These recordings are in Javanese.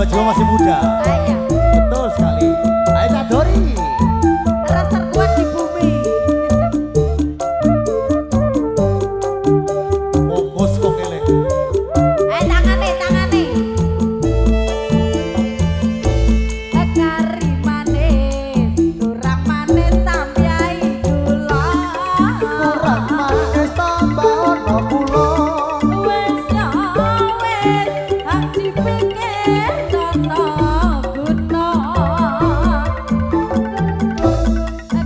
jiwa-jiwa masih muda. Iya. Betul sekali. Ayo Kak Dori. Rasa terkuat di bumi. Fokus kok kele. Tangane, tangane. Kari manis, kurang manis sampai gula. Kurang manis tambah ono kula. Wes ya wes, hak dipikir kono guna.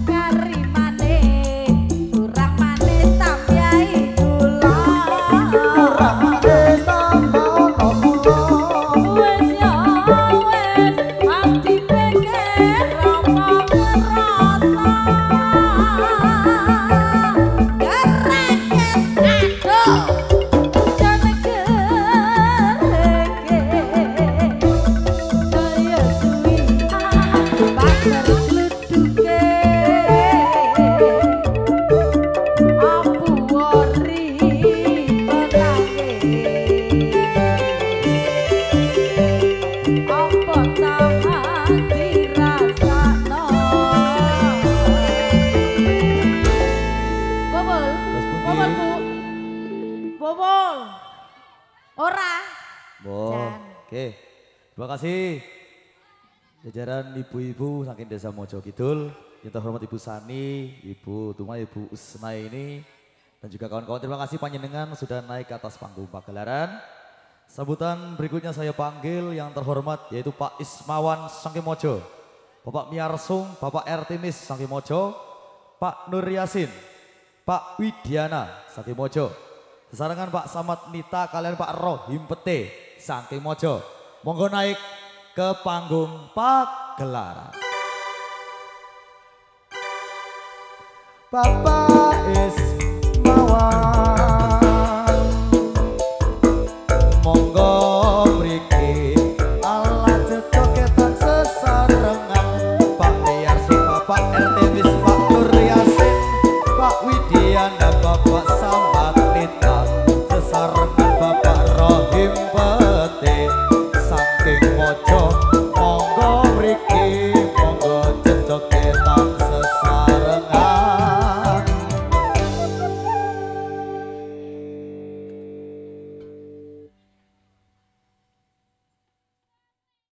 Kari manis, kurang manis sampai gula. Kurang manis tambah ono kula. Wes ya wes, hak dipikir apa ngerasa. Gerekes aduh, jane gereke. Saya suwi bakar gluduke. Apu wori kotake. Apa tahan dirasakno. Bobol, bobol Bu. Bobol. Ora. Bo. Jan. Oke. Terima kasih. Jajaran ibu-ibu saking Desa Mojo Kidul, yang terhormat Ibu Sani, Ibu Tuma, Ibu Usnai ini, dan juga kawan-kawan, terima kasih panjenengan sudah naik ke atas panggung pagelaran. Sambutan berikutnya saya panggil yang terhormat yaitu Pak Ismawan saking Mojo, Bapak Miarsung, Bapak Ertimis saking Mojo, Pak Nur Yasin, Pak Widiana saking Mojo. Sesarengan Pak Samad Nita kalian Pak Rohim Pete saking Mojo. Monggo naik ke panggung pagelaran. Bapak